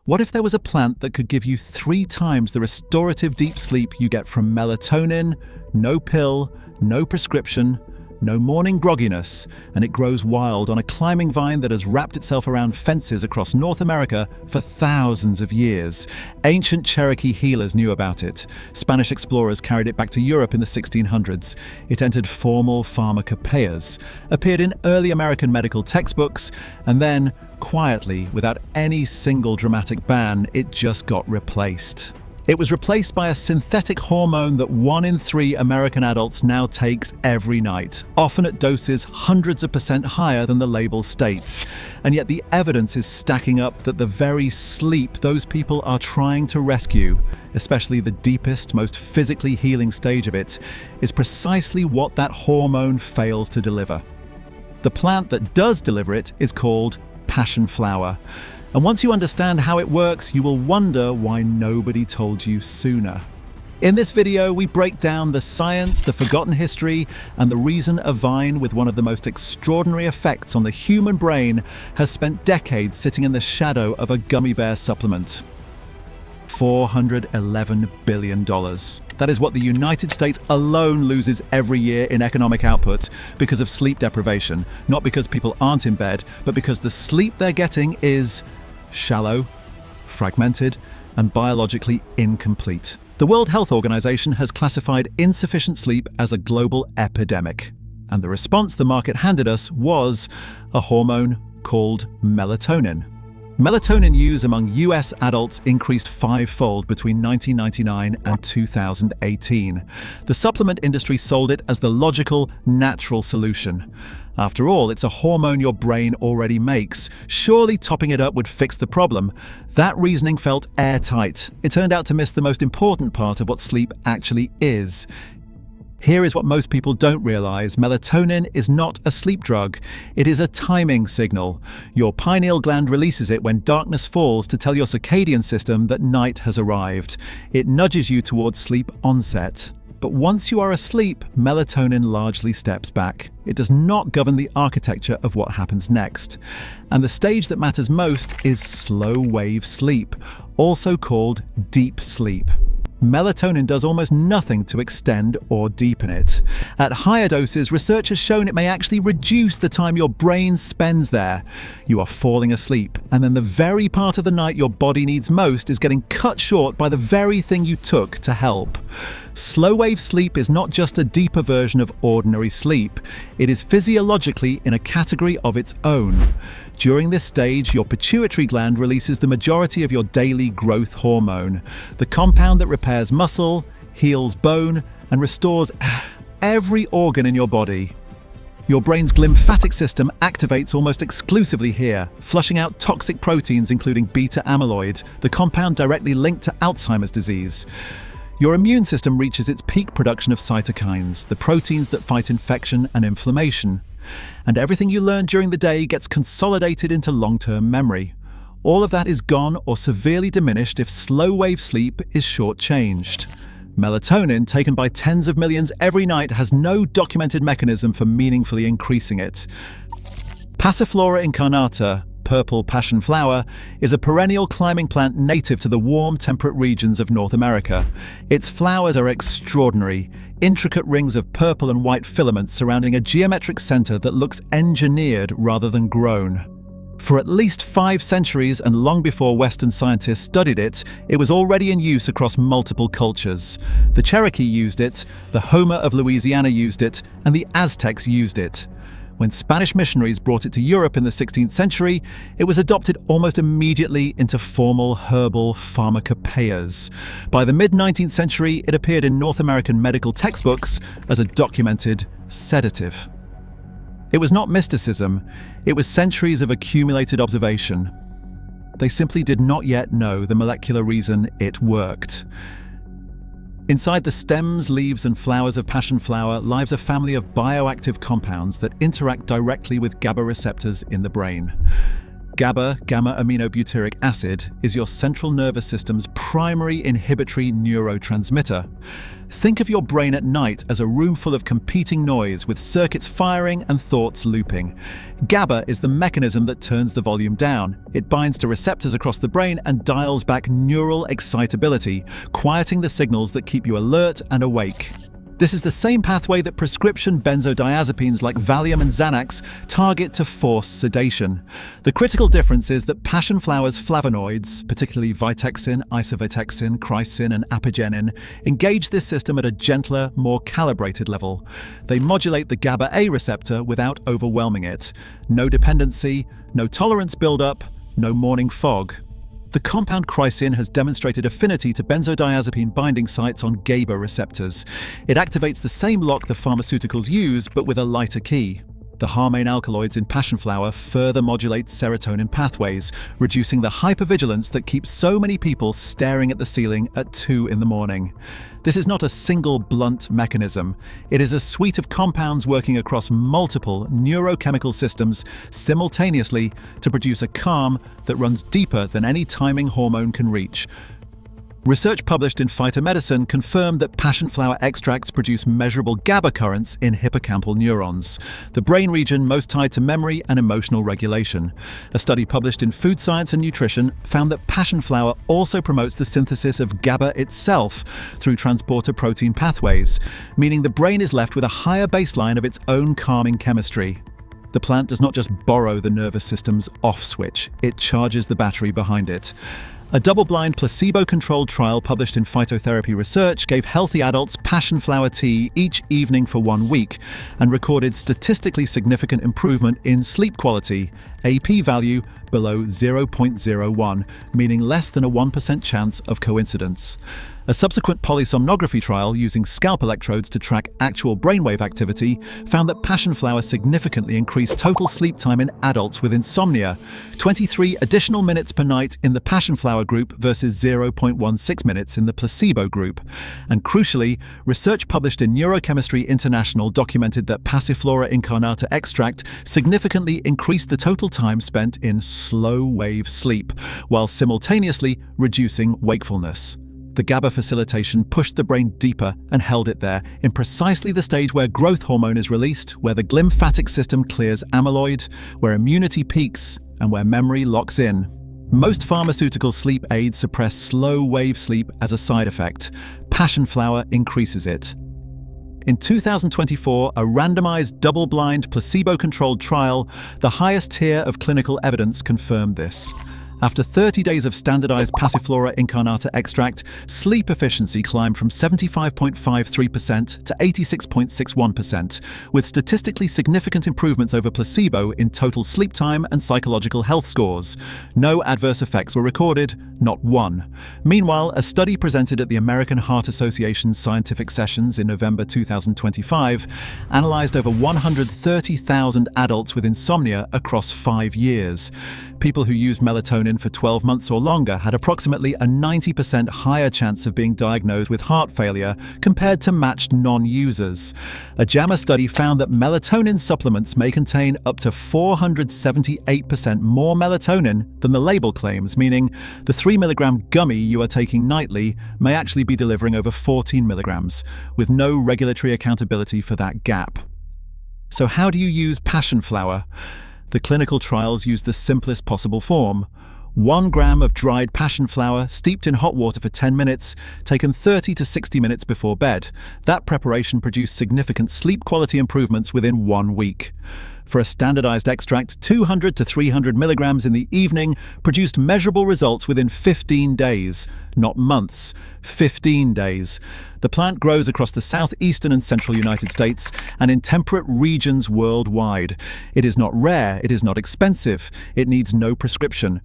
What if there was a plant that could give you 3 times the restorative deep sleep you get from melatonin, no pill, no prescription, no morning grogginess, and it grows wild on a climbing vine that has wrapped itself around fences across North America for thousands of years? Ancient Cherokee healers knew about it. Spanish explorers carried it back to Europe in the 1600s. It entered formal pharmacopoeias, appeared in early American medical textbooks, and then, quietly, without any single dramatic ban, it just got replaced. It was replaced by a synthetic hormone that 1 in 3 American adults now takes every night, often at doses hundreds of % higher than the label states. And yet the evidence is stacking up that the very sleep those people are trying to rescue, especially the deepest, most physically healing stage of it, is precisely what that hormone fails to deliver. The plant that does deliver it is called passion flower. And once you understand how it works, you will wonder why nobody told you sooner. In this video, we break down the science, the forgotten history, and the reason a vine with one of the most extraordinary effects on the human brain has spent decades sitting in the shadow of a gummy bear supplement. $411 billion. That is what the United States alone loses every year in economic output because of sleep deprivation, not because people aren't in bed, but because the sleep they're getting is shallow, fragmented, and biologically incomplete. The World Health Organization has classified insufficient sleep as a global epidemic. And the response the market handed us was a hormone called melatonin. Melatonin use among US adults increased 5-fold between 1999 and 2018. The supplement industry sold it as the logical, natural solution. After all, it's a hormone your brain already makes. Surely topping it up would fix the problem. That reasoning felt airtight. It turned out to miss the most important part of what sleep actually is. Here is what most people don't realize. Melatonin is not a sleep drug. It is a timing signal. Your pineal gland releases it when darkness falls to tell your circadian system that night has arrived. It nudges you towards sleep onset. But once you are asleep, melatonin largely steps back. It does not govern the architecture of what happens next. And the stage that matters most is slow-wave sleep, also called deep sleep. Melatonin does almost nothing to extend or deepen it. At higher doses, research has shown it may actually reduce the time your brain spends there. You are falling asleep, and then the very part of the night your body needs most is getting cut short by the very thing you took to help. Slow-wave sleep is not just a deeper version of ordinary sleep. It is physiologically in a category of its own. During this stage, your pituitary gland releases the majority of your daily growth hormone, the compound that repairs muscle, heals bone, and restores every organ in your body. Your brain's lymphatic system activates almost exclusively here, flushing out toxic proteins including beta amyloid, the compound directly linked to Alzheimer's disease. Your immune system reaches its peak production of cytokines, the proteins that fight infection and inflammation. And everything you learn during the day gets consolidated into long-term memory. All of that is gone or severely diminished if slow-wave sleep is short-changed. Melatonin, taken by tens of millions every night, has no documented mechanism for meaningfully increasing it. Passiflora incarnata, purple passion flower, is a perennial climbing plant native to the warm, temperate regions of North America. Its flowers are extraordinary, intricate rings of purple and white filaments surrounding a geometric center that looks engineered rather than grown. For at least 5 centuries and long before Western scientists studied it, it was already in use across multiple cultures. The Cherokee used it, the Homer of Louisiana used it, and the Aztecs used it. When Spanish missionaries brought it to Europe in the 16th century, it was adopted almost immediately into formal herbal pharmacopoeias. By the mid-19th century, it appeared in North American medical textbooks as a documented sedative. It was not mysticism, it was centuries of accumulated observation. They simply did not yet know the molecular reason it worked. Inside the stems, leaves, and flowers of passion flower lies a family of bioactive compounds that interact directly with GABA receptors in the brain. GABA, gamma-aminobutyric acid, is your central nervous system's primary inhibitory neurotransmitter. Think of your brain at night as a room full of competing noise with circuits firing and thoughts looping. GABA is the mechanism that turns the volume down. It binds to receptors across the brain and dials back neural excitability, quieting the signals that keep you alert and awake. This is the same pathway that prescription benzodiazepines like Valium and Xanax target to force sedation. The critical difference is that passion flower's flavonoids, particularly vitexin, isovitexin, chrysin, and apigenin, engage this system at a gentler, more calibrated level. They modulate the GABA-A receptor without overwhelming it. No dependency, no tolerance buildup, no morning fog. The compound chrysin has demonstrated affinity to benzodiazepine binding sites on GABA receptors. It activates the same lock the pharmaceuticals use, but with a lighter key. The harmane alkaloids in passion flower further modulate serotonin pathways, reducing the hypervigilance that keeps so many people staring at the ceiling at 2 in the morning. This is not a single blunt mechanism. It is a suite of compounds working across multiple neurochemical systems simultaneously to produce a calm that runs deeper than any timing hormone can reach. Research published in Phytomedicine confirmed that passion flower extracts produce measurable GABA currents in hippocampal neurons, the brain region most tied to memory and emotional regulation. A study published in Food Science and Nutrition found that passion flower also promotes the synthesis of GABA itself through transporter protein pathways, meaning the brain is left with a higher baseline of its own calming chemistry. The plant does not just borrow the nervous system's off switch, it charges the battery behind it. A double-blind, placebo-controlled trial published in Phytotherapy Research gave healthy adults passion flower tea each evening for 1 week and recorded statistically significant improvement in sleep quality, a p-value below 0.01, meaning less than a 1% chance of coincidence. A subsequent polysomnography trial using scalp electrodes to track actual brainwave activity found that passion flower significantly increased total sleep time in adults with insomnia, 23 additional minutes per night in the passion flower group versus 0.16 minutes in the placebo group. And crucially, research published in Neurochemistry International documented that Passiflora incarnata extract significantly increased the total time spent in slow-wave sleep, while simultaneously reducing wakefulness. The GABA facilitation pushed the brain deeper and held it there, in precisely the stage where growth hormone is released, where the glymphatic system clears amyloid, where immunity peaks, and where memory locks in. Most pharmaceutical sleep aids suppress slow-wave sleep as a side effect. Passion flower increases it. In 2024, a randomized, double-blind, placebo-controlled trial, the highest tier of clinical evidence, confirmed this. After 30 days of standardized Passiflora incarnata extract, sleep efficiency climbed from 75.53% to 86.61%, with statistically significant improvements over placebo in total sleep time and psychological health scores. No adverse effects were recorded, not one. Meanwhile, a study presented at the American Heart Association's scientific sessions in November 2025 analyzed over 130,000 adults with insomnia across 5 years. People who used melatonin for 12 months or longer had approximately a 90% higher chance of being diagnosed with heart failure compared to matched non-users. A JAMA study found that melatonin supplements may contain up to 478% more melatonin than the label claims, meaning the 3-milligram gummy you are taking nightly may actually be delivering over 14 milligrams, with no regulatory accountability for that gap. So how do you use passion flower? The clinical trials use the simplest possible form. 1 gram of dried passion flower steeped in hot water for 10 minutes, taken 30 to 60 minutes before bed. That preparation produced significant sleep quality improvements within 1 week. For a standardized extract, 200 to 300 milligrams in the evening produced measurable results within 15 days, not months, 15 days. The plant grows across the southeastern and central United States and in temperate regions worldwide. It is not rare, it is not expensive, it needs no prescription.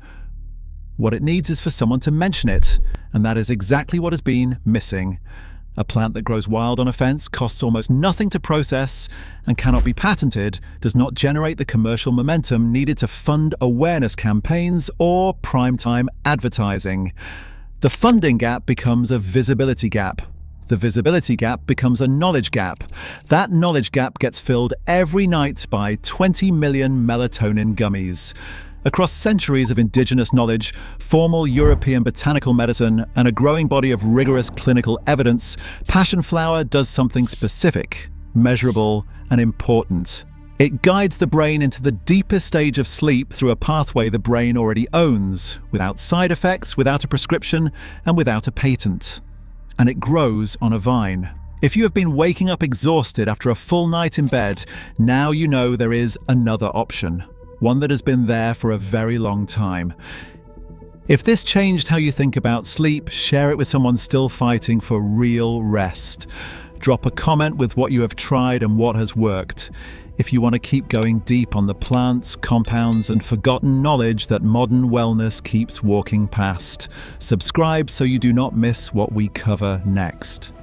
What it needs is for someone to mention it, and that is exactly what has been missing. A plant that grows wild on a fence, costs almost nothing to process, and cannot be patented, does not generate the commercial momentum needed to fund awareness campaigns or primetime advertising. The funding gap becomes a visibility gap. The visibility gap becomes a knowledge gap. That knowledge gap gets filled every night by 20 million melatonin gummies. Across centuries of indigenous knowledge, formal European botanical medicine, and a growing body of rigorous clinical evidence, passion flower does something specific, measurable, and important. It guides the brain into the deepest stage of sleep through a pathway the brain already owns, without side effects, without a prescription, and without a patent. And it grows on a vine. If you have been waking up exhausted after a full night in bed, now you know there is another option. One that has been there for a very long time. If this changed how you think about sleep, share it with someone still fighting for real rest. Drop a comment with what you have tried and what has worked. If you want to keep going deep on the plants, compounds, and forgotten knowledge that modern wellness keeps walking past, subscribe so you do not miss what we cover next.